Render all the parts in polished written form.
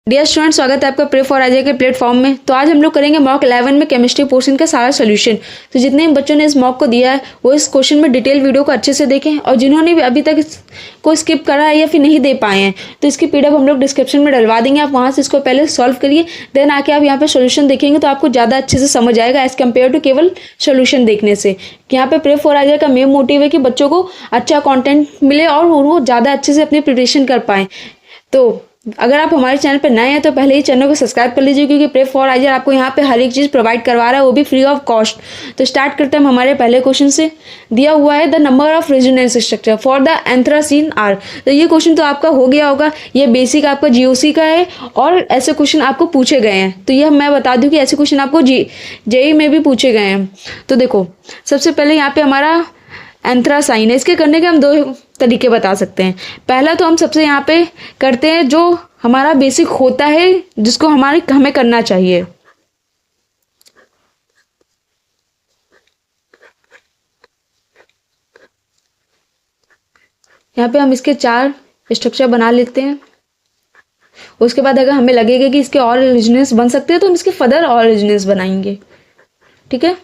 Dear student, स्वागत है आपका प्रे फॉर आईजे के प्लेटफॉर्म में। तो आज हम लोग करेंगे मॉक 11 में केमिस्ट्री पोर्शन का सारा सोल्यूशन। तो जितने भी बच्चों ने इस मॉक को दिया है वो इस क्वेश्चन में डिटेल वीडियो को अच्छे से देखें, और जिन्होंने भी अभी तक इसको स्किप करा है या फिर नहीं दे पाए हैं तो इसकी पीडीएफ हम लोग डिस्क्रिप्शन में डलवा देंगे। आप वहाँ से इसको पहले सॉल्व करिए, देन आके आप यहाँ पे सोल्यूशन देखेंगे तो आपको ज़्यादा अच्छे से समझ आएगा एज कम्पेयर टू केवल सोल्यूशन देखने से। यहाँ पे प्रे फॉर आईजे का मेन मोटिव है कि बच्चों को अच्छा कंटेंट मिले और वो ज़्यादा अच्छे से अपनी प्रिपरेशन कर पाएँ। तो अगर आप हमारे चैनल पर नए हैं तो पहले ही चैनल को सब्सक्राइब कर लीजिए, क्योंकि प्रे फॉर आईजे आपको यहाँ पे हर एक चीज़ प्रोवाइड करवा रहा है, वो भी फ्री ऑफ कॉस्ट। तो स्टार्ट करते हैं हम हमारे पहले क्वेश्चन से। दिया हुआ है the number of resonance structure for the anthracene are. तो ये क्वेश्चन तो आपका हो गया होगा, ये बेसिक आपका जीओसी का है और ऐसे क्वेश्चन आपको पूछे गए हैं। तो ये मैं बता दूँ कि ऐसे क्वेश्चन आपको जेई में भी पूछे गए हैं। तो देखो, सबसे पहले यहाँ पे हमारा एंथ्रासाइन है। इसके करने के हम दो तरीके बता सकते हैं। पहला तो हम सबसे यहाँ पे करते हैं जो हमारा बेसिक होता है, जिसको हमें करना चाहिए। यहाँ पे हम इसके 4 स्ट्रक्चर बना लेते हैं। उसके बाद अगर हमें लगेगा कि इसके और रेजोनेंस बन सकते हैं तो हम इसके फर्दर और रेजोनेंस बनाएंगे। ठीक है,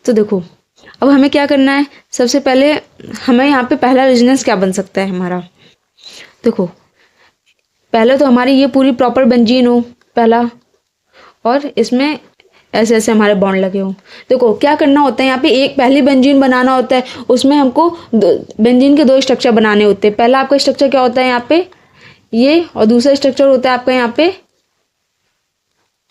तो देखो अब हमें क्या करना है। सबसे पहले हमें यहाँ पे पहला रेजोनेंस क्या बन सकता है हमारा। देखो, पहले तो हमारी ये पूरी प्रॉपर बेंजीन हो पहला, और इसमें ऐसे ऐसे हमारे बॉन्ड लगे हों। देखो क्या करना होता है, यहाँ पे एक पहली बेंजीन बनाना होता है, उसमें हमको बेंजीन के 2 स्ट्रक्चर बनाने होते हैं। पहला आपका स्ट्रक्चर क्या होता है यहाँ पे ये, और दूसरा स्ट्रक्चर होता है आपका यहाँ पे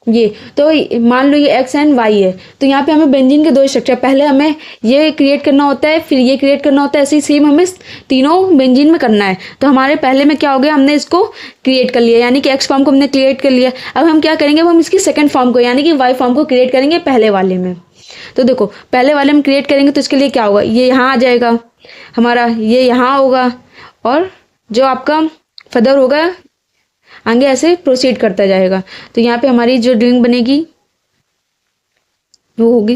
ये। तो मान लो ये एक्स एंड वाई है, तो यहाँ पे हमें बेंजीन के 2 स्ट्रक्चर, पहले हमें ये क्रिएट करना होता है, फिर ये क्रिएट करना होता है। ऐसे ही सेम हमें तीनों बेंजीन में करना है। तो हमारे पहले में क्या हो गया, हमने इसको क्रिएट कर लिया, यानी कि एक्स फॉर्म को हमने क्रिएट कर लिया। अब हम क्या करेंगे, अब हम इसकी सेकंड फॉर्म को यानी कि वाई फॉर्म को क्रिएट करेंगे पहले वाले में। तो देखो पहले वाले में क्रिएट करेंगे तो इसके लिए क्या होगा, ये यहाँ आ जाएगा हमारा, ये यहाँ होगा, और जो आपका फर्दर होगा आगे ऐसे प्रोसीड करता जाएगा। तो यहाँ पे हमारी जो ड्रिंक बनेगी वो होगी।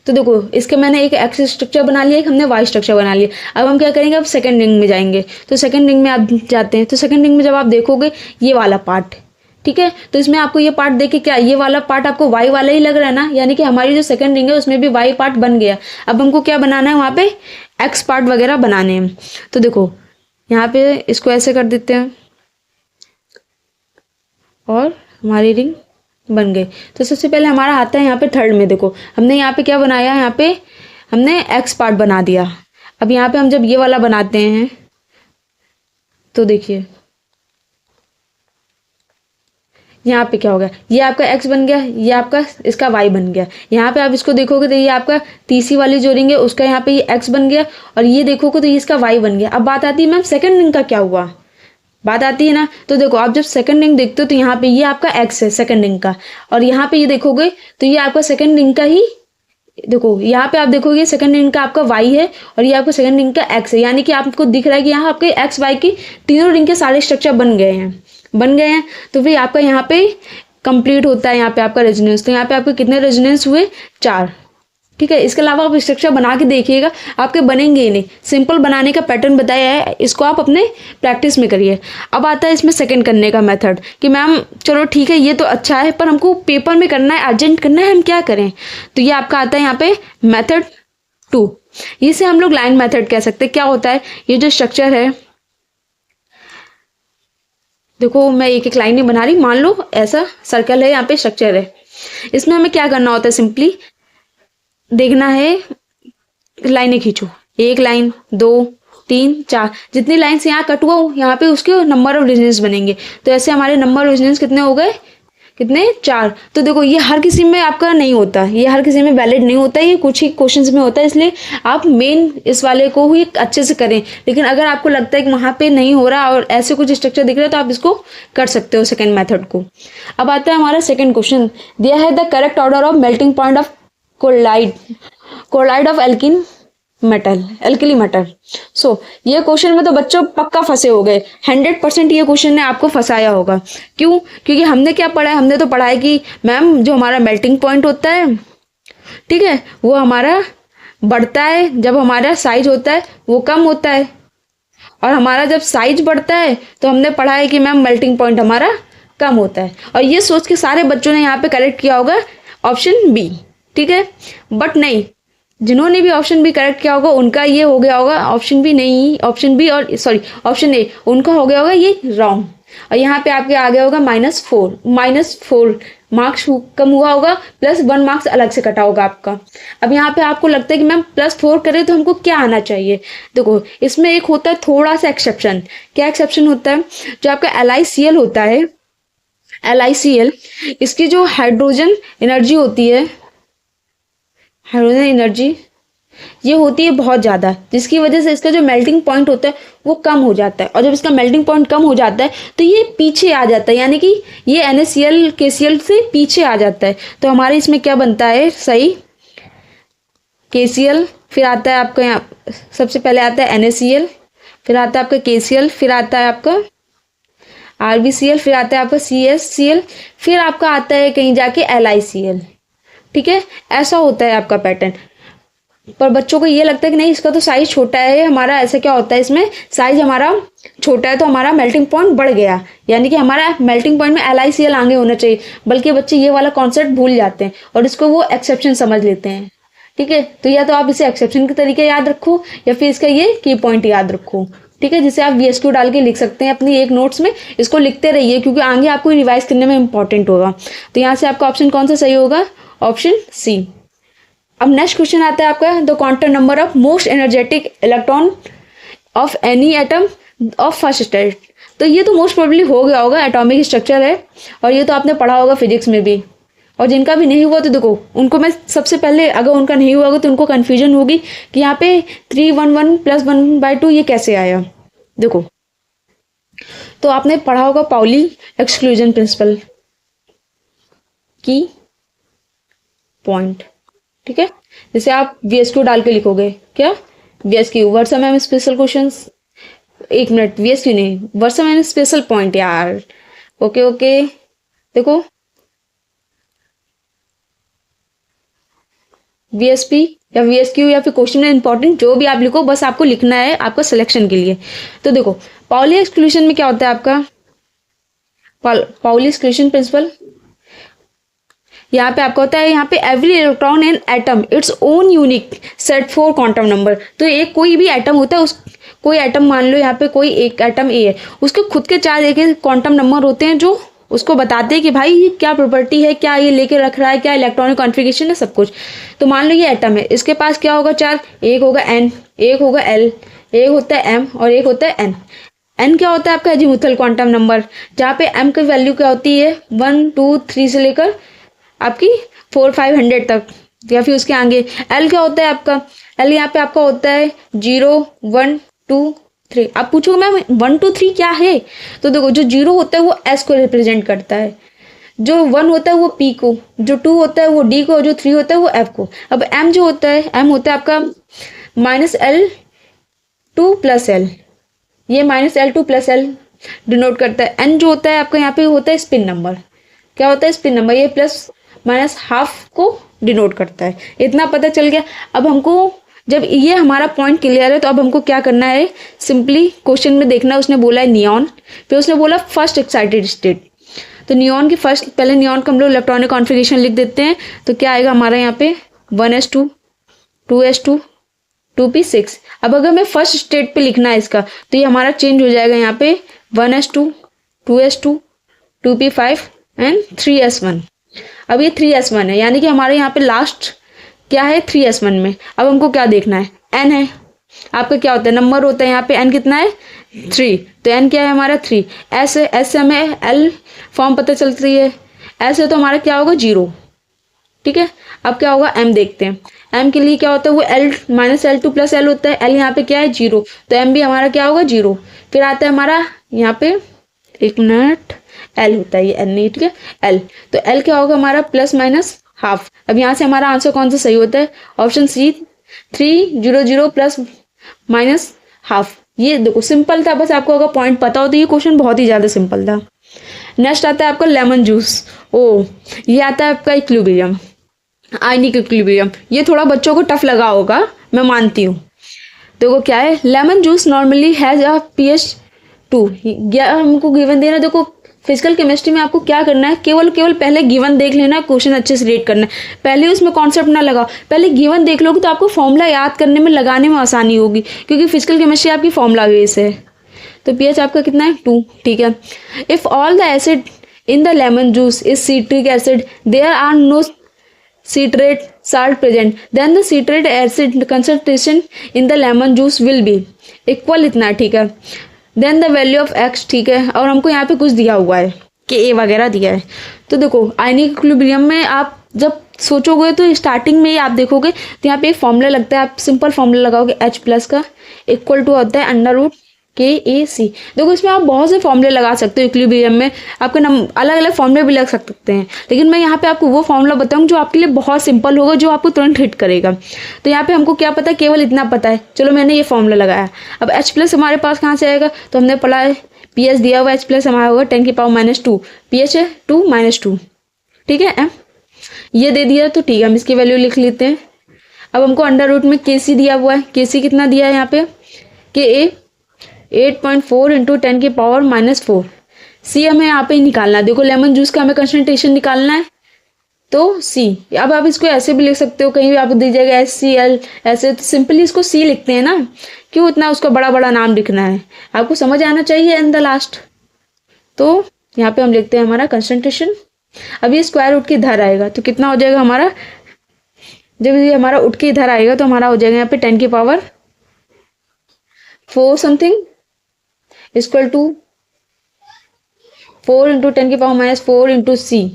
तो देखो इसके मैंने एक एक्स स्ट्रक्चर बना लिया, एक हमने वाई स्ट्रक्चर बना लिया। अब हम क्या करेंगे, अब सेकंड रिंग में जाएंगे। तो सेकंड रिंग में आप जाते हैं, तो सेकंड रिंग में जब आप देखोगे ये वाला पार्ट, ठीक है, तो इसमें आपको ये पार्ट देखे क्या, ये वाला पार्ट आपको वाई वाला ही लग रहा है ना, यानी कि हमारी जो सेकंड रिंग है उसमें भी वाई पार्ट बन गया। अब हमको क्या बनाना है, वहाँ पे एक्स पार्ट वगैरह बनाने हैं। तो देखो यहाँ पे इसको ऐसे कर देते हैं और हमारी रिंग बन गई। तो सबसे पहले हमारा आता है यहाँ पे थर्ड में। देखो हमने यहाँ पे क्या बनाया, यहाँ पे हमने एक्स पार्ट बना दिया। अब यहाँ पे हम जब ये वाला बनाते हैं तो देखिए यहाँ पे क्या हो गया, ये आपका x बन गया, ये आपका इसका y बन गया। यहाँ पे आप इसको देखोगे तो ये आपका तीसरी वाली जो रिंग है उसका यहाँ पे ये x बन गया, और ये देखोगे तो ये इसका y बन गया। अब बात आती है मैम सेकंड रिंग का क्या हुआ, बात आती है ना। तो देखो आप जब सेकंड रिंग देखते हो तो यहाँ पे ये आपका x है सेकंड रिंग का, और यहाँ पे ये देखोगे तो ये आपका सेकंड रिंग का ही, देखो यहाँ पे आप देखोगे सेकंड रिंग का आपका y है और ये आपका सेकंड रिंग का x है, यानी कि आपको दिख रहा है कि यहाँ आपके x y की तीनों रिंग के सारे स्ट्रक्चर बन गए हैं। तो फिर आपका यहाँ पे कंप्लीट होता है यहाँ पे आपका रेजोनेंस। तो यहाँ पे आपके कितने रेजोनेंस हुए, 4। ठीक है, इसके अलावा आप स्ट्रक्चर बना के देखिएगा, आपके बनेंगे ही नहीं। सिंपल बनाने का पैटर्न बताया है, इसको आप अपने प्रैक्टिस में करिए। अब आता है इसमें सेकंड करने का मेथड कि मैम चलो ठीक है ये तो अच्छा है, पर हमको पेपर में करना है, अर्जेंट करना है, हम क्या करें। तो ये आपका आता है यहाँ पे मेथड 2। इसे हम लोग लाइन मेथड कह सकते हैं। क्या होता है, ये जो स्ट्रक्चर है, देखो मैं एक एक लाइन नहीं बना रही, मान लो ऐसा सर्कल है, यहाँ पे स्ट्रक्चर है। इसमें हमें क्या करना होता है, सिंपली देखना है, लाइनें खींचो, 1 लाइन 2 3 4, जितनी लाइन से यहाँ कट हुआ यहाँ पे उसके नंबर ऑफ रेजोनेंस बनेंगे। तो ऐसे हमारे नंबर ऑफ रेजोनेंस कितने हो गए, कितने, 4। तो देखो ये हर किसी में आपका नहीं होता, ये हर किसी में वैलिड नहीं होता, ये कुछ ही क्वेश्चंस में होता है, इसलिए आप मेन इस वाले को ही अच्छे से करें। लेकिन अगर आपको लगता है कि वहाँ पे नहीं हो रहा और ऐसे कुछ स्ट्रक्चर दिख रहा है तो आप इसको कर सकते हो सेकेंड मेथड को। अब आता है हमारा सेकेंड क्वेश्चन, दिया है the correct order of melting point of chloride of alkali metal. So ये क्वेश्चन में तो बच्चों पक्का फंसे हो गए, 100% ये क्वेश्चन ने आपको फंसाया होगा। क्यों? क्योंकि हमने क्या पढ़ा है, हमने तो पढ़ा है कि मैम जो हमारा मेल्टिंग पॉइंट होता है ठीक है, वो हमारा बढ़ता है जब हमारा साइज होता है वो कम होता है, और हमारा जब साइज बढ़ता है तो हमने पढ़ा है कि मैम मेल्टिंग पॉइंट हमारा कम होता है। और ये सोच के सारे बच्चों ने यहाँ पे करेक्ट किया होगा ऑप्शन बी, ठीक है। बट नहीं, जिन्होंने भी ऑप्शन बी करेक्ट किया होगा उनका ये हो गया होगा ऑप्शन बी नहीं, ऑप्शन बी और सॉरी ऑप्शन ए, उनका हो गया होगा ये रॉन्ग। और यहाँ पे आपके आ गया होगा -4 मार्क्स कम हुआ होगा, +1 मार्क्स अलग से कटा होगा आपका। अब यहाँ पे आपको लगता है कि मैम +4 करें तो हमको क्या आना चाहिए। देखो इसमें एक होता है थोड़ा सा एक्सेप्शन। क्या एक्सेप्शन होता है, जो आपका LiCl होता है, LiCl इसकी जो हाइड्रोजन एनर्जी होती है, हाइड्रोजन एनर्जी ये होती है बहुत ज़्यादा, जिसकी वजह से इसका जो मेल्टिंग पॉइंट होता है वो कम हो जाता है। और जब इसका मेल्टिंग पॉइंट कम हो जाता है तो ये पीछे आ जाता है, यानी कि ये NaCl KCl से पीछे आ जाता है। तो हमारे इसमें क्या बनता है सही, KCl, फिर आता है आपका यहाँ सबसे पहले आता है NaCl, फिर आता है आपका KCl, फिर आता है आपका RbCl, फिर आता है आपका CaCl, फिर आपका आता है कहीं जाके LiCl, ठीक है। ऐसा होता है आपका पैटर्न। पर बच्चों को ये लगता है कि नहीं इसका तो साइज छोटा है हमारा, ऐसा क्या होता है इसमें साइज हमारा छोटा है तो हमारा मेल्टिंग पॉइंट बढ़ गया, यानी कि हमारा मेल्टिंग पॉइंट में LiCl आगे होना चाहिए। बल्कि बच्चे ये वाला कॉन्सेप्ट भूल जाते हैं और इसको वो एक्सेप्शन समझ लेते हैं, ठीक है। तो या तो आप इसे एक्सेप्शन के तरीके याद रखो या फिर इसका ये की पॉइंट याद रखो, ठीक है, जिसे आप VSQ डाल के लिख सकते हैं अपनी एक नोट्स में। इसको लिखते रहिए क्योंकि आगे आपको रिवाइज करने में इंपॉर्टेंट होगा। तो यहाँ से आपका ऑप्शन कौन सा सही होगा, ऑप्शन सी। अब नेक्स्ट क्वेश्चन आता है आपका, the quantum number of most energetic electron of any atom of first state. तो ये तो मोस्ट प्रोबेबली हो गया होगा, एटॉमिक स्ट्रक्चर है और ये तो आपने पढ़ा होगा फिजिक्स में भी। और जिनका भी नहीं हुआ तो देखो उनको मैं सबसे पहले, अगर उनका नहीं हुआ होगा तो उनको कन्फ्यूजन होगी कि यहाँ पे 311 + 1/2 ये कैसे आया। देखो तो आपने पढ़ा होगा पाउली एक्सक्लूजन प्रिंसिपल की पॉइंट, ठीक है। जैसे आप VSQ डाल के लिखोगे, क्या VSQ word ma'am special questions, 1 minute, VSQ नहीं वर्ड मैम स्पेशल पॉइंट यार, ओके देखो VSP या VSQ या फिर क्वेश्चन में इंपॉर्टेंट जो भी आप लिखो, बस आपको लिखना है आपका सिलेक्शन के लिए। तो देखो पाउली एक्सक्लूजन में क्या होता है आपका, पाउली एक्सक्लूजन प्रिंसिपल, यहाँ पे आपका होता है यहाँ पे every electron in atom its own unique set for quantum number. तो एक कोई भी एटम होता है, उस कोई एटम मान लो यहाँ पे कोई एक एटम ए है, उसके खुद के 4 एक क्वांटम नंबर होते हैं जो उसको बताते हैं कि भाई ये क्या प्रॉपर्टी है, क्या ये लेके रख रहा है, क्या इलेक्ट्रॉनिक कॉन्फ़िगरेशन है, सब कुछ। तो मान लो ये एटम है, इसके पास क्या होगा 4, एक होगा N, एक होगा L, एक होता है M और एक होता है N। N क्या होता है आपका अजीमुथल क्वांटम नंबर, जहाँ पे M की वैल्यू क्या होती है 1 2 3 से लेकर आपकी 4 500 तक या फिर उसके आगे। L क्या होता है आपका, L यहाँ पे आपका होता है 0 1 2 3। आप पूछोगे मैम 1 2 3 क्या है, तो देखो जो 0 होता है वो S को रिप्रेजेंट करता है, जो 1 होता है वो P को, जो 2 होता है वो D को, जो 3 होता है वो F को। अब M जो होता है, M होता है आपका -L2 + L, ये -L2 + L डिनोट करता है। N जो होता है आपका यहाँ पे होता है स्पिन नंबर, क्या होता है स्पिन नंबर, ये +- को डिनोट करता है। इतना पता चल गया। अब हमको जब ये हमारा पॉइंट क्लियर है तो अब हमको क्या करना है, सिंपली क्वेश्चन में देखना है, उसने बोला है नियॉन, फिर उसने बोला फर्स्ट एक्साइटेड स्टेट। तो नियॉन की फर्स्ट, पहले नियॉन का हम लोग इलेक्ट्रॉनिक कॉन्फ़िगरेशन लिख देते हैं। तो क्या आएगा हमारा यहाँ पे 1s2 2s2 2p6। अब अगर मैं फर्स्ट स्टेट पे लिखना है इसका तो ये हमारा चेंज हो जाएगा यहाँ पे 1s2 2s2 2p5 and 3s1। अब ये 3s1 है, यानी कि हमारे यहाँ पे लास्ट क्या है 3s1 में। अब हमको क्या देखना है, n है आपका, क्या होता है नंबर होता है यहाँ पे, n कितना है 3, तो n क्या है हमारा 3। s है, s से हमें l फॉर्म पता चलती है, s है तो हमारा क्या होगा 0, ठीक है। अब क्या होगा m देखते हैं, m के लिए क्या होता है वो l -L2 + L होता है, l यहाँ पे क्या है 0, तो m भी हमारा क्या होगा 0। फिर आता है हमारा यहाँ पे 1 मिनट L होता है, ये N नहीं, ठीक है L, तो L क्या होगा हमारा +- अब यहाँ से हमारा आंसर कौन सा सही होता है, ऑप्शन सी 300 +- ये देखो सिंपल था, बस आपको अगर पॉइंट पता हो तो ये क्वेश्चन बहुत ही ज़्यादा सिंपल था। नेक्स्ट आता है आपका लेमन जूस, ओ ये आता है आपका इक्विलिब्रियम। आयनिक इक्विलिब्रियम, ये थोड़ा बच्चों को टफ लगा होगा, मैं मानती हूँ। देखो क्या है, lemon juice normally has a pH 2। हमको गिवन देना, देखो फिजिकल केमिस्ट्री में आपको क्या करना है, केवल पहले गिवन देख लेना, क्वेश्चन अच्छे से रीड करना है, पहले उसमें कॉन्सेप्ट ना लगाओ, पहले गिवन देख लोगे तो आपको फॉर्मूला याद करने में, लगाने में आसानी होगी, क्योंकि फिजिकल केमिस्ट्री आपकी फॉर्मूला बेस है। तो pH आपका कितना है 2, ठीक है। If all the acid in the lemon juice is citric acid, there are no citrate salt present, then the citrate acid concentration in the lemon juice will be equal इतना, ठीक है। then the value of x, ठीक है। और हमको यहाँ पे कुछ दिया हुआ है कि a वगैरह दिया है। तो देखो आयनिक इक्विलिब्रियम में आप जब सोचोगे तो स्टार्टिंग में ही आप देखोगे तो यहाँ पे एक फॉर्मूला लगता है, आप सिंपल फॉर्मूला लगाओगे H प्लस का, इक्वल टू होता है अंडर रूट KAC। देखो इसमें आप बहुत से फॉर्मूले लगा सकते हो, इक्विलिब्रियम में आपके अलग अलग फॉर्मूले भी लग सकते हैं, लेकिन मैं यहाँ पे आपको वो फॉर्मूला बताऊँ जो आपके लिए बहुत सिंपल होगा, जो आपको तुरंत हिट करेगा। तो यहाँ पे हमको क्या पता है, केवल इतना पता है, चलो मैंने ये फॉर्मूला लगाया। अब H प्लस हमारे पास कहाँ से आएगा, तो हमने पढ़ा है pH दिया हुआ, H प्लस हमारा होगा 10⁻², pH है 2 -2, ठीक है। ये दे दिया तो ठीक है, हम इसकी वैल्यू लिख लेते हैं। अब हमको अंडर रूट में KC दिया हुआ है, KC कितना दिया है यहाँ पे, KA 8.4 × 10⁻⁻4। C हमें यहाँ पे निकालना है, देखो लेमन जूस का हमें कंसंट्रेशन निकालना है, तो C। अब आप इसको ऐसे भी लिख सकते हो, कहीं भी आपको दी जाएगा HCl ऐसे, तो सिंपली इसको C लिखते हैं ना, क्यों इतना उसका बड़ा बड़ा नाम लिखना है, आपको समझ आना चाहिए इन द लास्ट। तो यहाँ पे हम लिखते हैं हमारा कंसंट्रेशन। अब ये स्क्वायर रूट के इधर आएगा तो कितना हो जाएगा हमारा, जब ये हमारा उठ के इधर आएगा तो हमारा हो जाएगा यहाँ पे 10⁻4 समथिंग इक्वल टू 4 × 10⁻⁴ × C।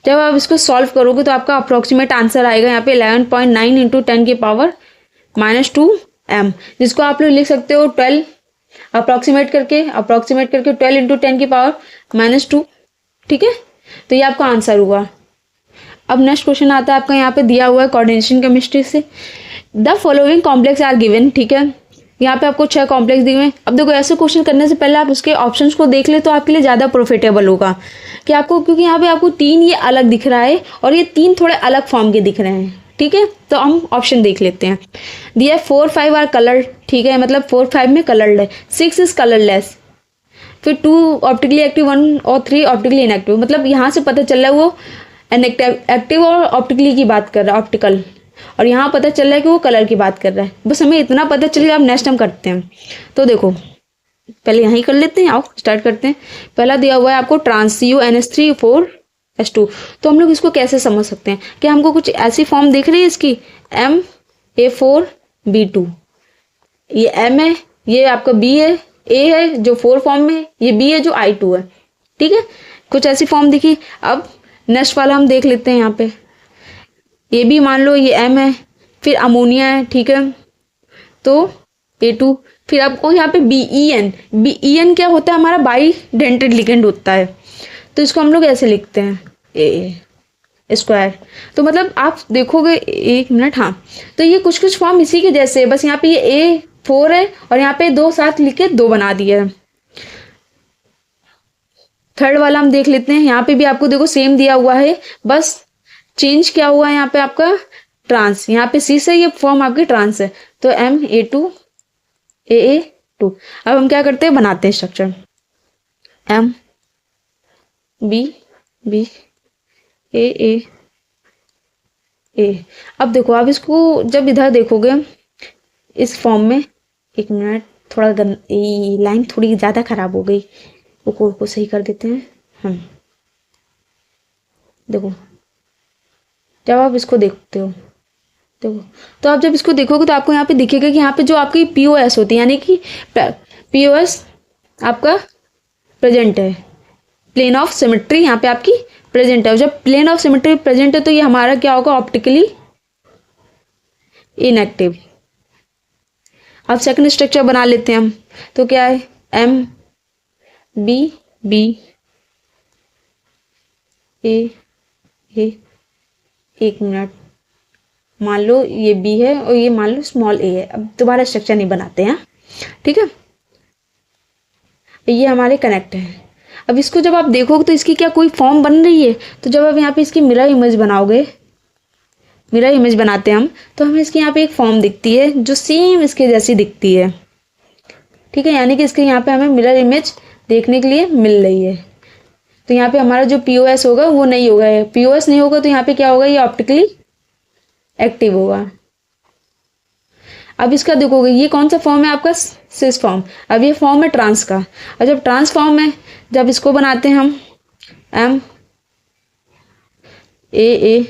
जब आप इसको सॉल्व करोगे तो आपका अप्रोक्सीमेट आंसर आएगा यहाँ पे 11.9 × 10⁻⁻2 m, जिसको आप लोग लिख सकते हो 12 अप्रोक्सीमेट करके 12 × 10⁻⁻2, ठीक है। तो ये आपका आंसर हुआ। अब नेक्स्ट क्वेश्चन आता है आपका, यहाँ पे दिया हुआ है कोऑर्डिनेशन केमिस्ट्री से, the following complex are given, ठीक है। यहाँ पे आपको 6 कॉम्प्लेक्स दिए हुए हैं। अब देखो ऐसे क्वेश्चन करने से पहले आप उसके ऑप्शंस को देख ले तो आपके लिए ज़्यादा प्रॉफिटेबल होगा कि आपको, क्योंकि यहाँ पे आपको 3 ये अलग दिख रहा है और ये 3 थोड़े अलग फॉर्म के दिख रहे हैं, ठीक है। तो हम ऑप्शन देख लेते हैं। दिया 4, 5 आर कलर्ड, ठीक है, मतलब 4, 5 में कलर्ड है, 6 इज कलरलेस, फिर 2 ऑप्टिकली एक्टिव, 1 और 3 ऑप्टिकली इनएक्टिव। मतलब यहाँ से पता चल रहा है वो एक्टिव और ऑप्टिकली की बात कर रहा है, ऑप्टिकल, और यहाँ पता चल रहा है कि वो कलर की बात कर रहा है। बस हमें इतना पता चल गया। अब नेक्स्ट हम करते हैं, तो देखो पहले यहीं कर लेते हैं, आओ स्टार्ट करते हैं। पहला दिया हुआ है आपको ट्रांस CuNH3 4H2। तो हम लोग इसको कैसे समझ सकते हैं कि हमको कुछ ऐसी फॉर्म दिख रही है इसकी, MA4B2, ये M है, ये आपका B है, A है जो 4 फॉर्म में, ये B है जो I2 है, ठीक है। कुछ ऐसी फॉर्म दिखी। अब नेक्स्ट वाला हम देख लेते हैं। यहाँ पे ये भी मान लो ये M है, फिर अमोनिया है, ठीक है, तो A2। फिर आपको यहाँ पे BEN क्या होता है, हमारा बाई डेंटेड लिगेंड होता है, तो इसको हम लोग ऐसे लिखते हैं A स्क्वायर। तो मतलब आप देखोगे, एक मिनट, हाँ, तो ये कुछ कुछ फॉर्म इसी के जैसे है, बस यहाँ पे ये A4 है और यहाँ पे 2 साथ लिख के 2 बना दिया है। थर्ड वाला हम देख लेते हैं। यहाँ पे भी आपको देखो सेम दिया हुआ है, बस चेंज क्या हुआ है यहाँ पे आपका ट्रांस, यहाँ पे C से ये फॉर्म आपकी ट्रांस है, तो MA2 AA2। अब हम क्या करते हैं, बनाते हैं स्ट्रक्चर MB AA। अब देखो आप इसको जब इधर देखोगे इस फॉर्म में, एक मिनट, थोड़ा लाइन थोड़ी ज़्यादा खराब हो गई, वो कोड को सही कर देते हैं हम। देखो जब आप इसको देखते हो, देखो, तो आप जब इसको देखोगे तो आपको यहाँ पे दिखेगा कि यहाँ पे जो आपकी POS होती है, यानी कि POS आपका प्रेजेंट है, प्लेन ऑफ सिमेट्री यहाँ पे आपकी प्रेजेंट है। और जब प्लेन ऑफ सिमेट्री प्रेजेंट है तो ये हमारा क्या होगा, ऑप्टिकली इनएक्टिव। अब सेकंड स्ट्रक्चर बना लेते हैं हम, तो क्या है MBB A। एक मिनट, मान लो ये B है और ये मान लो स्मॉल a है। अब दोबारा स्ट्रक्चर नहीं बनाते हैं, ठीक है। ये हमारे कनेक्ट है। अब इसको जब आप देखोगे तो इसकी क्या कोई फॉर्म बन रही है, तो जब आप यहाँ पे इसकी मिरर इमेज बनाओगे मिरर इमेज बनाते हैं हम, तो हमें इसकी यहाँ पे एक फॉर्म दिखती है जो सेम इसके जैसी दिखती है, ठीक है। यानी कि इसके यहाँ पे हमें मिरर इमेज देखने के लिए मिल रही है। तो यहाँ पे हमारा जो पीओएस होगा वो नहीं होगा, पीओएस नहीं होगा तो यहाँ पे क्या होगा, ये ऑप्टिकली एक्टिव होगा। अब इसका देखोगे ये कौन सा फॉर्म है आपका, सिस फॉर्म। अब ये फॉर्म है ट्रांस का, और जब ट्रांस फॉर्म है, जब इसको बनाते हैं हम एम ए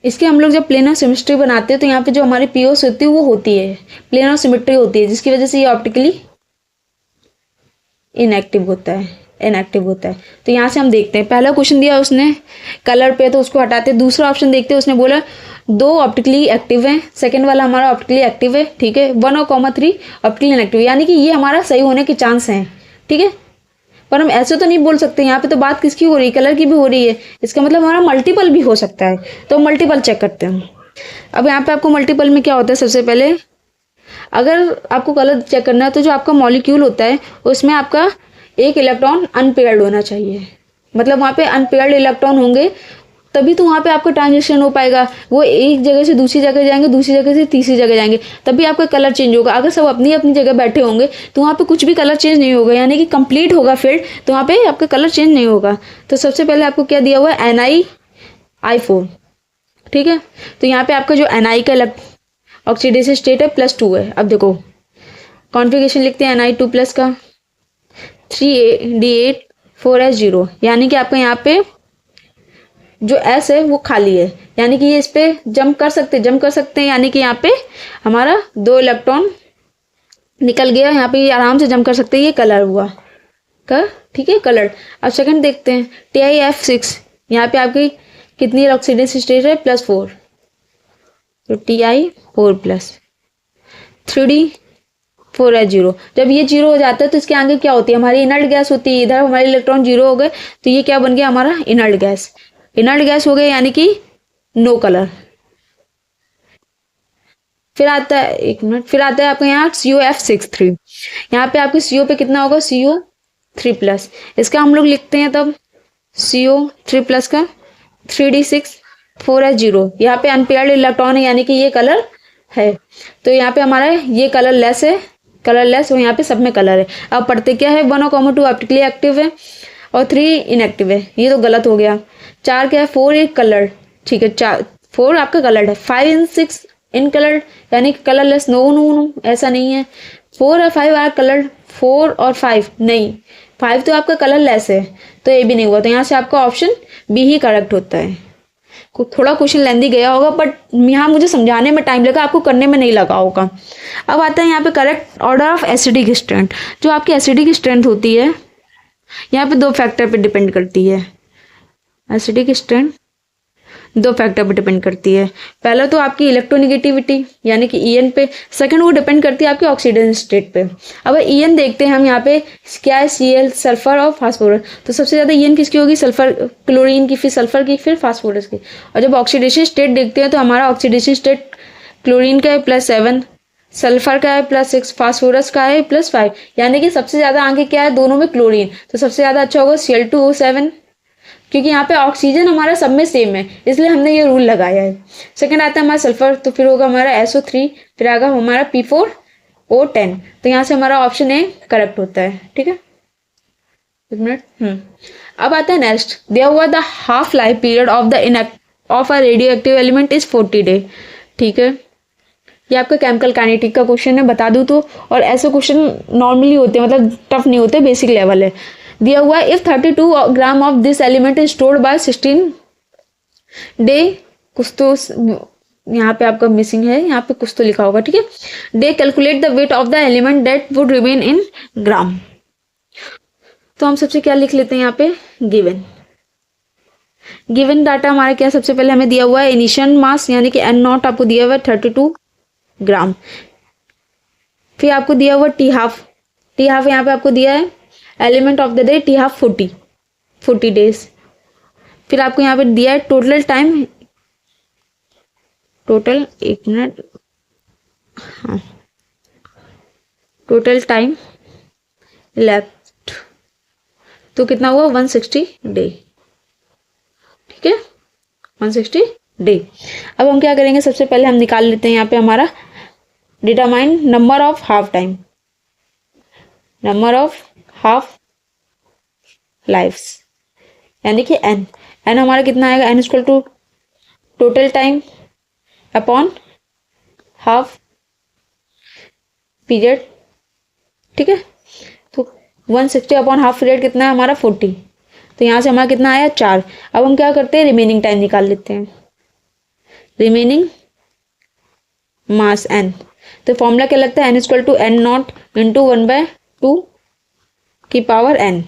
इसके हम लोग जब प्लेनर सिमेट्री बनाते हैं तो यहाँ पे जो हमारी पीओस होती है वो होती है प्लेनर सिमेट्री होती है, जिसकी वजह से ये ऑप्टिकली इनएक्टिव होता है। तो यहाँ से हम देखते हैं, पहला क्वेश्चन दिया उसने कलर पे, तो उसको हटाते हैं। दूसरा ऑप्शन देखते हैं, उसने बोला 2 ऑप्टिकली एक्टिव है, सेकंड वाला हमारा ऑप्टिकली एक्टिव है, ठीक है। 1 और 3 ऑप्टिकली इनएक्टिव, यानी कि ये हमारा सही होने के चांस हैं, ठीक है। पर हम ऐसे तो नहीं बोल सकते, यहाँ पे तो बात किसकी हो रही है, कलर की भी हो रही है, इसका मतलब हमारा मल्टीपल भी हो सकता है। तो मल्टीपल चेक करते हैं। अब यहाँ पे आपको मल्टीपल में क्या होता है, सबसे पहले अगर आपको कलर चेक करना है तो जो आपका मॉलिक्यूल होता है उसमें आपका एक इलेक्ट्रॉन अनपेयर्ड होना चाहिए, मतलब वहाँ पे अनपेयर्ड इलेक्ट्रॉन होंगे तभी तो वहाँ पे आपका ट्रांजिशन हो पाएगा। वो एक जगह से दूसरी जगह जाएंगे, दूसरी जगह से तीसरी जगह जाएंगे, तभी आपका कलर चेंज होगा। अगर सब अपनी अपनी जगह बैठे होंगे तो वहाँ पे कुछ भी कलर चेंज नहीं होगा, यानी कि कंप्लीट होगा फील्ड, तो वहाँ पे आपका कलर चेंज नहीं होगा। तो सबसे पहले आपको क्या दिया हुआ है, NiI4, ठीक है। तो यहाँ पे आपका जो Ni का ऑक्सीडेशन स्टेट है +2 है। अब देखो कॉन्फ़िगरेशन लिखते हैं Ni2+ का 3D8 4S0, यानी कि आपका यहाँ पे जो S है वो खाली है, यानी कि ये इस पे जंप कर सकते हैं, यानी कि यहाँ पे हमारा 2 इलेक्ट्रॉन निकल गया, यहाँ पे ये आराम से जंप कर सकते हैं, ये कलर हुआ का, ठीक है, कलर। अब सेकंड देखते हैं TiF6, यहाँ पे आपकी कितनी ऑक्सीडेशन स्टेट है, +4, तो Ti4+, 3D4S0। जब ये 0 हो जाता है तो इसके आगे क्या होती है, हमारी इनर्ट गैस होती है। इधर हमारे इलेक्ट्रॉन 0 हो गए तो ये क्या बन गया, हमारा इनर्ट गैस हो गया, यानी कि नो कलर। फिर आता है, एक मिनट, फिर आता है आपका यहाँ COF63, यहाँ पे आपके CO पे कितना होगा, CO3+, इसका हम लोग लिखते हैं तब CO3+ का 3D6 4S0, यहाँ पे अनपेयर्ड इलेक्ट्रॉन है, यानी कि ये कलर है। तो यहाँ पे हमारा ये कलरलेस है, और यहाँ पे सब में कलर है। अब पढ़ते क्या है, 1 और 2 ऑप्टिकली एक्टिव है और 3 इनएक्टिव है, ये तो गलत हो गया। 4 क्या है, 4 एक कलर, ठीक है, 4 आपका कलर्ड है, 5 और 6 इन कलर्ड, यानी कि कलरलेस। नो ऐसा नहीं है, 4 और 5 आर कलर्ड, 4 और 5 नहीं, 5 तो आपका कलरलेस है, तो ये भी नहीं हुआ। तो यहाँ से आपका ऑप्शन बी ही करेक्ट होता है। थोड़ा क्वेश्चन लेंदी गया होगा, बट यहाँ मुझे समझाने में टाइम लगा, आपको करने में नहीं लगा होगा। अब आता है यहाँ पे correct order of acidic strength. जो आपकी एसिडिक स्ट्रेंथ होती है यहाँ पे 2 फैक्टर पे डिपेंड करती है। एसिडिक स्ट्रेंथ 2 फैक्टर पे डिपेंड करती है। पहला तो आपकी इलेक्ट्रोनिगेटिविटी यानी कि EN पे, सेकंड वो डिपेंड करती है आपके ऑक्सीडेशन स्टेट पे। अब EN देखते हैं हम, यहाँ पे क्या है, Cl सल्फर और फास्फोरस। तो सबसे ज़्यादा EN किसकी होगी, सल्फर, क्लोरीन की, फिर सल्फर की, फिर फास्फोरस की। और जब ऑक्सीडेशन स्टेट देखते हैं तो हमारा ऑक्सीडेशन स्टेट क्लोरीन का है +7, सल्फर का है +6, फास्फोरस का है +5, यानी कि सबसे ज़्यादा आगे क्या है, दोनों में क्लोरीन। तो सबसे ज़्यादा अच्छा होगा Cl2O7, क्योंकि यहाँ पे ऑक्सीजन हमारा सब में सेम है, इसलिए हमने ये रूल लगाया है। सेकंड आता है हमारा सल्फर, तो फिर होगा हमारा SO3, फिर आएगा हमारा P4O10। तो यहाँ से हमारा ऑप्शन ए करेक्ट होता है, ठीक है। एक मिनट, अब आता है नेक्स्ट, दिया हुआ the half life period of a radio active element is 40 day, ठीक है। ये आपका केमिकल काइनेटिक का क्वेश्चन है, बता दूँ तो। और ऐसे क्वेश्चन नॉर्मली होते हैं, मतलब टफ नहीं होते, बेसिक लेवल है। दिया हुआ है if 32 gram of this element is stored bye 16 day, कुछ तो यहाँ पे आपका मिसिंग है, यहाँ पे कुछ तो लिखा होगा, ठीक है। The calculate the weight of the element that would remain in gram. तो हम सबसे क्या लिख लेते हैं यहाँ पे, गिवन डाटा हमारे क्या, सबसे पहले हमें दिया हुआ है इनिशियल मास यानी कि N0 आपको दिया हुआ है 32 ग्राम। फिर आपको दिया हुआ टी हाफ यहाँ पे आपको दिया है element of the day T half 40 days. फिर आपको यहाँ पे दिया है टोटल टाइम, एक मिनट, हाँ, टोटल टाइम लेफ्ट। तो कितना हुआ 160 डे, ठीक है 160 डे। अब हम क्या करेंगे, सबसे पहले हम निकाल लेते हैं यहाँ पे हमारा determine number of half time, number of half lifes, यानी कि एन हमारा कितना आएगा, n equal to total time upon half period, ठीक है। तो 160 अपॉन हाफ पीरियड कितना है हमारा 40, तो यहाँ से हमारा कितना आया 4। अब हम क्या करते हैं, रिमेनिंग टाइम निकाल लेते हैं, रिमेनिंग मास एन। तो फॉर्मूला क्या लगता है, n equal to n nought into 1/2 की पावर एन।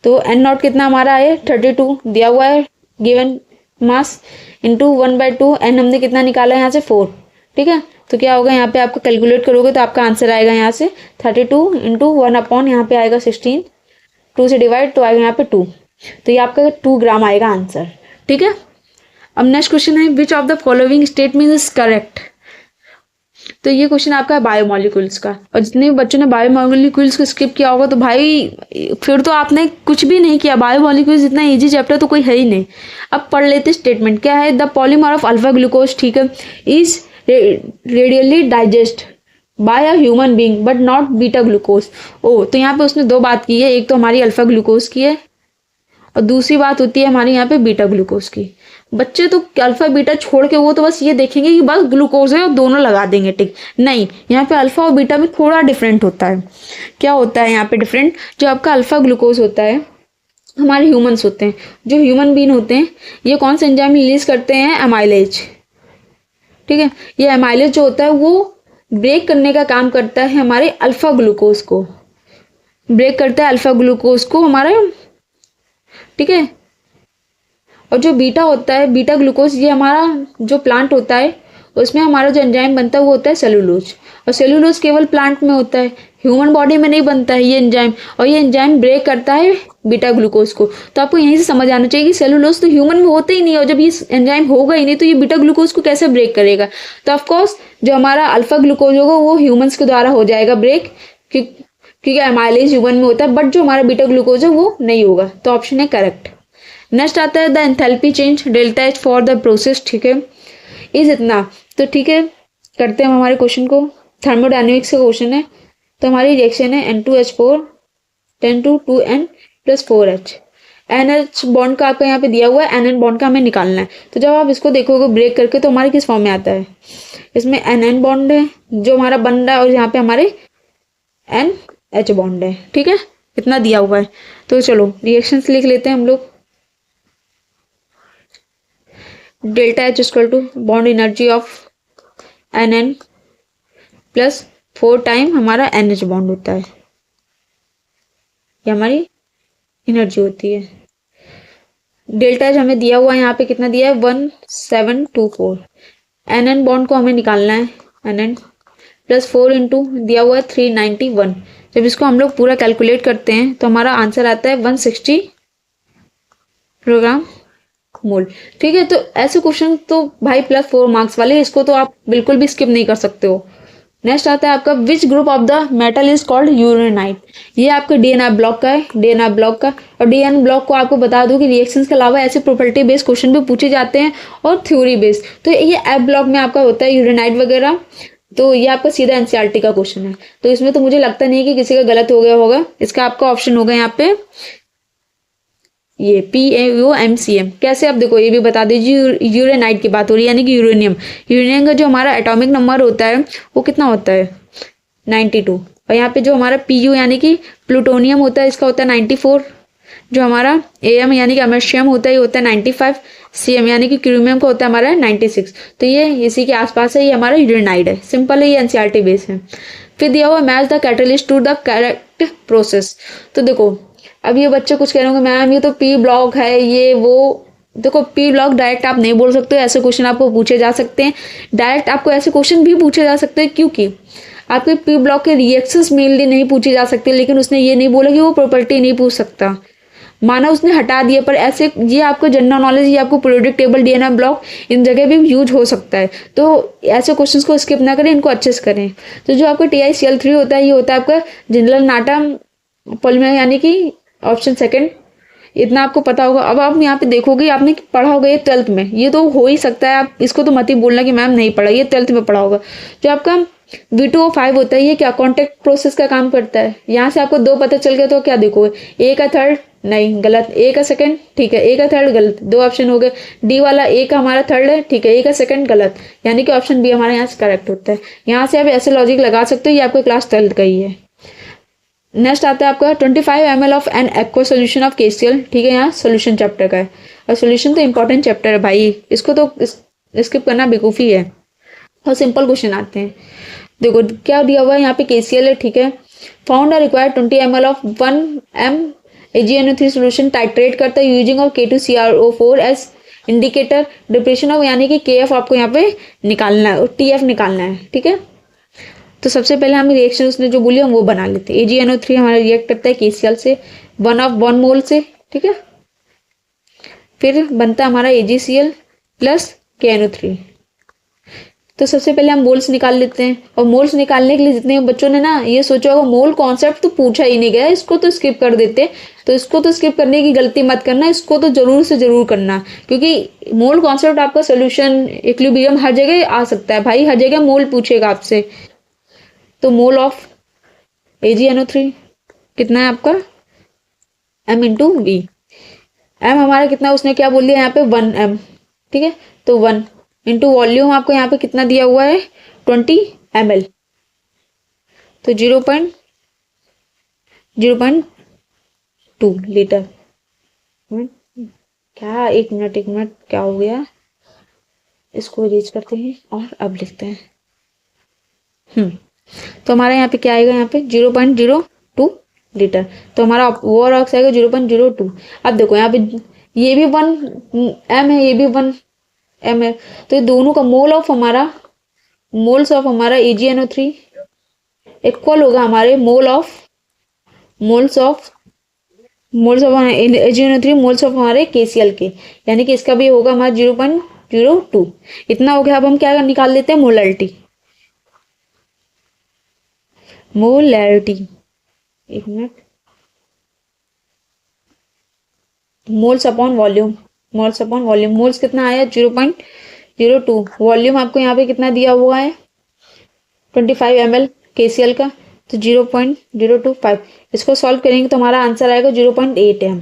तो एन नॉट कितना हमारा है 32 दिया हुआ है गिवन मास, इंटू 1/2 एन हमने कितना निकाला है यहाँ से 4, ठीक है। तो क्या होगा यहाँ पे आपको कैलकुलेट करोगे तो आपका आंसर आएगा यहाँ से 32 इंटू 1 अपॉन यहाँ पे आएगा 16, 2 से डिवाइड तो आएगा यहाँ पे 2, तो ये आपका 2 ग्राम आएगा आंसर, ठीक है। अब नेक्स्ट क्वेश्चन है which of the following statement is correct. तो ये क्वेश्चन आपका है बायोमोलिक्यूल्स का, और जितने भी बच्चों ने बायोमोलिक्यूल्स को स्किप किया होगा तो भाई फिर तो आपने कुछ भी नहीं किया, बायोमोलिक्यूल्स इतना इजी चैप्टर तो कोई है ही नहीं। अब पढ़ लेते स्टेटमेंट क्या है, the polymer of alpha glucose, ठीक है, is readily digest by a human being but not beta glucose. ओ तो यहाँ पे उसने 2 बात की है, एक तो हमारी अल्फा ग्लूकोज की है और दूसरी बात होती है हमारी यहाँ पे बीटा ग्लूकोज की। बच्चे तो अल्फा बीटा छोड़ के वो तो बस ये देखेंगे कि बस ग्लूकोज है और दोनों लगा देंगे टिक, नहीं, यहाँ पे अल्फा और बीटा में थोड़ा डिफरेंट होता है। क्या होता है यहाँ पे डिफरेंट, जो आपका अल्फा ग्लूकोज होता है हमारे ह्यूमंस होते हैं, जो ह्यूमन बीन होते हैं ये कौन सा एंजाइम रिलीज करते हैं, एमाइलेज, ठीक है। ये एमाइलेज जो होता है वो ब्रेक करने का काम करता है हमारे अल्फा ग्लूकोज को, ब्रेक करता है अल्फा ग्लूकोज को हमारा, ठीक है। और जो बीटा होता है, बीटा ग्लूकोज, ये हमारा जो प्लांट होता है उसमें हमारा जो एंजाइम बनता है वो होता है सेलुलोज, और सेलुलोज केवल प्लांट में होता है, ह्यूमन बॉडी में नहीं बनता है ये एंजाइम, और ये एंजाइम ब्रेक करता है बीटा ग्लूकोज को। तो आपको यहीं से समझ आना चाहिए कि सेलुलोज तो ह्यूमन में होते ही नहीं, और जब ये एंजाइम होगा ही नहीं तो ये बीटा ग्लूकोज को कैसे ब्रेक करेगा। तो ऑफकोर्स जो हमारा अल्फा ग्लूकोज होगा वो ह्यूमन्स के द्वारा हो जाएगा ब्रेक, क्योंकि एमाइलेज ह्यूमन में होता है, बट जो हमारा बीटा ग्लूकोज है वो नहीं होगा, तो ऑप्शन है करेक्ट। नेक्स्ट आता है the enthalpy change delta H for the process, ठीक है, इज इतना। तो ठीक है, करते हैं हम हमारे क्वेश्चन को, थर्मोडायनेमिक्स का क्वेश्चन है। तो हमारी रिएक्शन है N2H4 10 to 2N + 4H। NH bond का आपका यहाँ पे दिया हुआ है, NN बॉन्ड का हमें निकालना है। तो जब आप इसको देखोगे ब्रेक करके तो हमारे किस फॉर्म में आता है, इसमें NN बॉन्ड है जो हमारा बन रहा है, और यहाँ पे हमारे NH बॉन्ड है, ठीक है, इतना दिया हुआ है। तो चलो रिएक्शंस लिख लेते हैं हम लोग। Delta H equal to bond energy of NN + 4 time हमारा NH बॉन्ड होता है, ये हमारी एनर्जी होती है। डेल्टा H हमें दिया हुआ है, यहाँ पे कितना दिया है 1724। NN बॉन्ड को हमें निकालना है, NN + 4 इंटू दिया हुआ है 391। जब इसको हम लोग पूरा कैलकुलेट करते हैं तो हमारा आंसर आता है 160 किलोग्राम मोल, ठीक है। तो ऐसे क्वेश्चन तो भाई +4 मार्क्स वाले, इसको तो आप बिल्कुल भी स्किप नहीं कर सकते हो। नेक्स्ट आता है आपका which group of the metal is called uranite. ये आपका डीएनए ब्लॉक का है, डीएनए ब्लॉक का। और डीएनए ब्लॉक को आपको बता दूं कि रिएक्शंस के अलावा ऐसे प्रॉपर्टी बेस्ड क्वेश्चन भी पूछे जाते हैं और थ्योरी बेस्ड। तो ये एफ ब्लॉक में आपका होता है यूरेनाइट वगैरह। तो ये आपका सीधा एनसीईआरटी का क्वेश्चन है, तो इसमें तो मुझे लगता नहीं कि किसी का गलत हो गया होगा। इसका आपका ऑप्शन होगा यहाँ पे ये PAOMCM। कैसे, आप देखो ये भी बता दीजिए, यूरेनाइट की बात हो रही है, यानी कि यूरेनियम। यूरेनियम का जो हमारा एटॉमिक नंबर होता है वो कितना होता है 92। और यहाँ पे जो हमारा PU यानी कि प्लूटोनियम होता है, इसका होता है 94। जो हमारा AM यानी कि अमर्शियम होता है, ये होता है 95। CM यानी कि क्रोमियम का होता है हमारा 96। तो ये इसी के आसपास है, ये हमारा यूरेनाइट है। सिंपल है, ये एनसीईआरटी बेस है। फिर दिया हुआ match the catalyst to the correct process. तो देखो अब ये बच्चे कुछ कह रहे होंगे मैम ये तो P ब्लॉक है ये वो। देखो P ब्लॉक डायरेक्ट आप नहीं बोल सकते हो, ऐसे क्वेश्चन आपको पूछे जा सकते हैं। डायरेक्ट आपको ऐसे क्वेश्चन भी पूछे जा सकते हैं, क्योंकि आपके P ब्लॉक के रिएक्शंस मेनली नहीं पूछे जा सकते, लेकिन उसने ये नहीं बोला कि वो प्रॉपर्टी नहीं पूछ सकता, माना उसने हटा दिया। पर ऐसे ये आपको जनरल नॉलेज, ये आपको periodic table, DNA block in जगह भी यूज हो सकता है। तो ऐसे क्वेश्चंस को स्किप ना करें, इनको अच्छे से करें। तो जो आपका TiCl3 होता है, ये होता है आपका जनरल नाटा पॉलीमर यानी कि ऑप्शन सेकंड, इतना आपको पता होगा। अब आप यहाँ पे देखोगे, आपने पढ़ा होगा ये 12th में, ये तो हो ही सकता है, आप इसको तो मत ही बोलना कि मैम नहीं पढ़ा, ये 12th में पढ़ा होगा। जो आपका V2O5 होता है, ये क्या कॉन्टेक्ट प्रोसेस का काम करता है। यहाँ से आपको दो पता चल गया तो क्या देखोगे, ए का थर्ड नहीं गलत, ए का सेकंड ठीक है, ए का थर्ड गलत, दो ऑप्शन हो गए। डी वाला ए का हमारा थर्ड है ठीक है, ए का सेकंड गलत, यानी कि ऑप्शन बी हमारे यहाँ से करेक्ट होता है। यहाँ से आप ऐसे लॉजिक लगा सकते हो, ये आपको क्लास 12th का ही है। नेक्स्ट आता है आपका 25 ml of N aqua solution of KCl, ठीक है, यहाँ सोल्यूशन चैप्टर का है, और सोल्यूशन तो इंपॉर्टेंट चैप्टर है भाई, इसको तो स्किप करना बेवकूफ़ी है। और सिंपल क्वेश्चन आते हैं, देखो क्या दिया हुआ है यहाँ पे KCl है ठीक है, found are required 20 ml of 1 m AgNO3 solution, titrate करता है using of K2CrO4 as indicator depression of, यानी कि KF आपको यहाँ पे निकालना है और TF निकालना है ठीक है। तो सबसे पहले हम रिएक्शन उसने जो बोली हम वो बना लेते हैं। AgNO3 हमारा रिएक्ट करता है KCl से 1 मोल से ठीक है, फिर बनता है हमारा AgCl प्लस KNO3। तो सबसे पहले हम मोल्स निकाल लेते हैं, और मोल्स निकालने के लिए जितने बच्चों ने ना ये सोचा होगा मोल कॉन्सेप्ट तो पूछा ही नहीं गया, इसको तो स्किप कर देते, तो इसको तो स्किप करने की गलती मत करना, इसको तो जरूर से जरूर करना, क्योंकि मोल कॉन्सेप्ट आपका सोल्यूशन इक्विलिब्रियम हर जगह आ सकता है भाई, हर जगह मोल पूछेगा आपसे। तो मोल ऑफ AgNO3 कितना है आपका m इंटू वी, एम हमारा कितना उसने क्या बोल दिया यहाँ पे 1 m ठीक है, तो 1 इंटू वॉल्यूम आपको यहाँ पे कितना दिया हुआ है 20 ml, तो 0.2 लीटर। क्या एक मिनट क्या हो गया, इसको इरेज करते हैं और अब लिखते हैं। तो हमारा यहाँ पे क्या आएगा, यहाँ पे 0.02 लीटर, तो हमारा ओवर ऑक्स आएगा 0.02। अब देखो यहाँ पे ये भी 1 m है, ये भी 1 m है, तो ये दोनों का मोल्स ऑफ हमारा AgNO3 इक्वल होगा हमारे moles of AgNO3 moles of हमारे KCl के, यानी कि इसका भी होगा हमारा 0.02। इतना हो गया। अब हम क्या निकाल लेते हैं, मोलैरिटी, एक minute, moles upon volume, moles कितना आया 0.02, वॉल्यूम आपको यहाँ पे कितना दिया हुआ है 25 ml KCl का, तो 0.025, इसको सॉल्व करेंगे तो हमारा आंसर आएगा 0.8 m।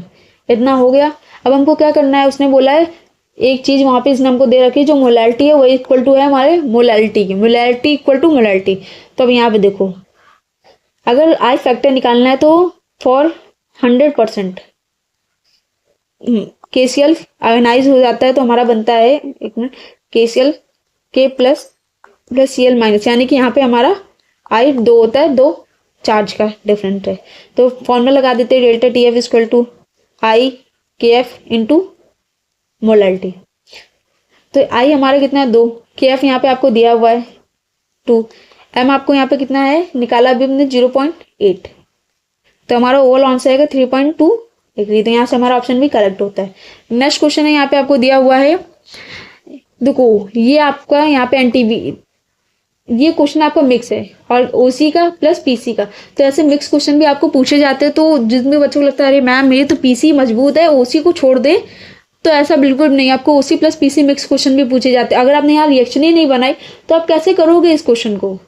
इतना हो गया। अब हमको क्या करना है, उसने बोला है एक चीज वहां पे इसने हमको दे रखी है, जो मोलैरिटी है वही इक्वल टू है हमारे मोलैरिटी की, मोलैरिटी इक्वल टू मोलैरिटी। तो अब यहाँ पे देखो, अगर आई फैक्टर निकालना है तो फॉर 100% KCl आयोनाइज हो जाता है, तो हमारा बनता है एक minute KCl K plus Cl minus, यानी कि यहाँ पे हमारा आई 2 होता है, 2 चार्ज का डिफरेंट है। तो फॉर्मूला लगा देते हैं delta TF equal to i KF into molarity. तो आई हमारा कितना है 2, KF यहाँ पे आपको दिया हुआ है 2, m आपको यहाँ पे कितना है निकाला अभी हमने 0.8, तो हमारा ओवरऑल आंसर आएगा 3.2 डिग्री। तो यहाँ से हमारा ऑप्शन भी करेक्ट होता है। नेक्स्ट क्वेश्चन है, यहाँ पे आपको दिया हुआ है, देखो ये आपका यहाँ पे NTV, ये क्वेश्चन आपका मिक्स है और OC का प्लस PC का, तो ऐसे मिक्स क्वेश्चन भी आपको पूछे जाते हैं। तो जिसमें बच्चों को लगता है अरे मैम मेरे तो PC मजबूत है, OC को छोड़ दे, तो ऐसा बिल्कुल नहीं, आपको OC plus PC mix question भी पूछे जाते हैं। अगर आपने यहाँ रिएक्शन ही नहीं बनाई तो आप कैसे करोगे इस क्वेश्चन को,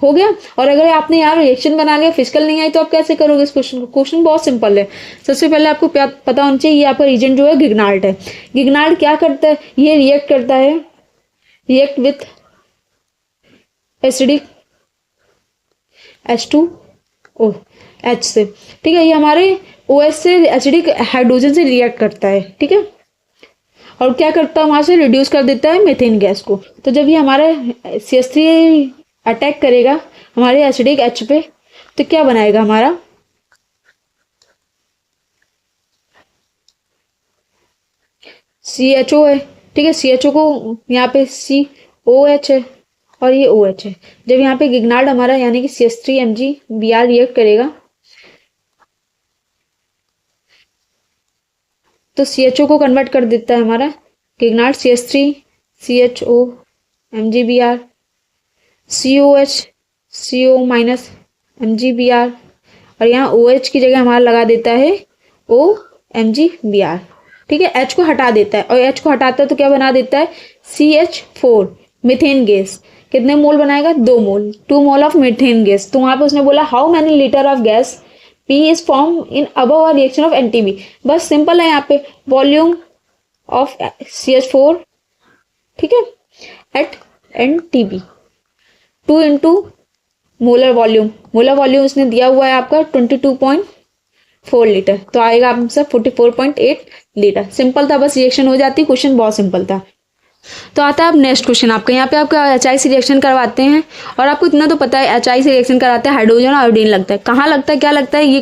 हो गया। और अगर आपने यहाँ रिएक्शन बना लिया, फिजिकल नहीं आई, तो आप कैसे करोगे इस क्वेश्चन को। क्वेश्चन बहुत सिंपल है। सबसे पहले आपको पता होना चाहिए, ये आपका रीजन जो है गिगनार्ड है। गिगनार्ड क्या करता है, ये रिएक्ट करता है, रिएक्ट विथ एसिडिक H2OH से, ठीक है, ये हमारे OH से एसिडिक हाइड्रोजन से रिएक्ट करता है, ठीक है, और क्या करता है वहां से रिड्यूस कर देता है मीथेन गैस को। तो जब ये हमारा CH3 अटैक करेगा हमारे एसिडिक H पे, तो क्या बनाएगा हमारा CHO है, ठीक है, CHO को यहाँ पे COH है और ये OH है। जब यहाँ पे गिगनार्ड हमारा यानी कि CH3MgBr रिएक्ट करेगा तो CHO को कन्वर्ट कर देता है हमारा गिगनार्ड, CH3 CHO MgBr COH CO minus MgBr और यहाँ OH की जगह हमारा लगा देता है OMgBr। ठीक है, H को हटा देता है और H को हटाता है तो क्या बना देता है CH4 मीथेन गैस। कितने मोल बनाएगा 2 mole, 2 mole of methane gas. तो वहाँ पे उसने बोला how many litre of gas P is form in above a reaction of NTB। बस सिंपल है, यहाँ पे वॉल्यूम ऑफ CH4, ठीक है, at NTB 2 into molar volume. Molar volume उसने दिया हुआ है आपका 22.4 लीटर, तो आएगा आपसे 44.8 लीटर। सिंपल था, बस रिएक्शन हो जाती, क्वेश्चन बहुत सिंपल था। तो आता है अब नेक्स्ट क्वेश्चन आपका। यहाँ पे आपका HI से रिएक्शन करवाते हैं और आपको इतना तो पता है HI से रिएक्शन कराते हैं हाइड्रोजन और आयोडीन लगता है। कहाँ लगता है, क्या लगता है, ये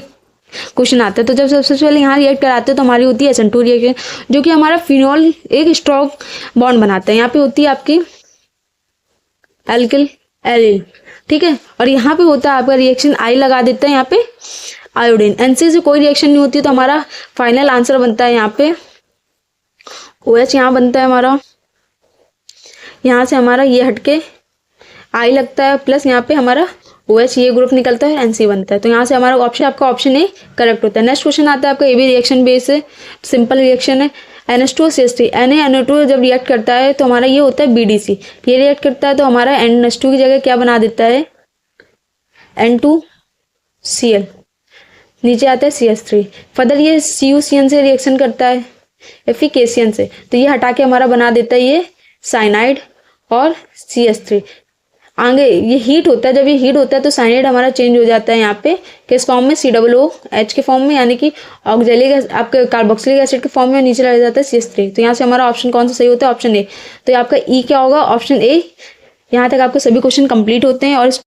क्वेश्चन आता है। तो जब सबसे पहले यहाँ रिएक्ट कराते हैं तो हमारी होती है SN2 रिएक्शन, जो कि हमारा फिनॉल एक स्ट्रॉन्ग बॉन्ड बनाता है। यहाँ पे होती है आपकी एल्किल एलिल, ठीक है, और यहाँ पे होता है आपका रिएक्शन I लगा देते हैं यहाँ पे आयोडीन। NC से कोई रिएक्शन नहीं होती, तो हमारा फाइनल आंसर बनता है यहाँ पे OH। यहाँ बनता है हमारा, यहाँ से हमारा ये हटके I लगता है प्लस यहाँ पे हमारा OH, ये ग्रुप निकलता है, NC बनता है। तो यहाँ से हमारा ऑप्शन, आपका ऑप्शन A करेक्ट होता है। नेक्स्ट क्वेश्चन आता है आपका AB रिएक्शन बेस है, सिंपल रिएक्शन है। NH2 CH3 NaNO2 जब रिएक्ट करता है तो हमारा ये होता है BDC। ये रिएक्ट करता है तो हमारा NH2 की जगह क्या बना देता है N2Cl, नीचे आता है CH3। फर्दर ये CuCN से रिएक्शन करता है FeKCN से, तो ये हटा के हमारा बना देता है ये साइनाइड और CH3। आगे ये हीट होता है, जब ये हीट होता है तो साइनाइड हमारा चेंज हो जाता है यहाँ पे किस फॉर्म में, COOH के फॉर्म में, यानी कि ऑक्जेलिक आपके कार्बोक्सिलिक एसिड के फॉर्म में, नीचे लग जाता है CH3। तो यहाँ से हमारा ऑप्शन कौन सा सही होता है, ऑप्शन A। तो आपका E क्या होगा, ऑप्शन A। यहाँ तक आपके सभी क्वेश्चन कंप्लीट होते हैं और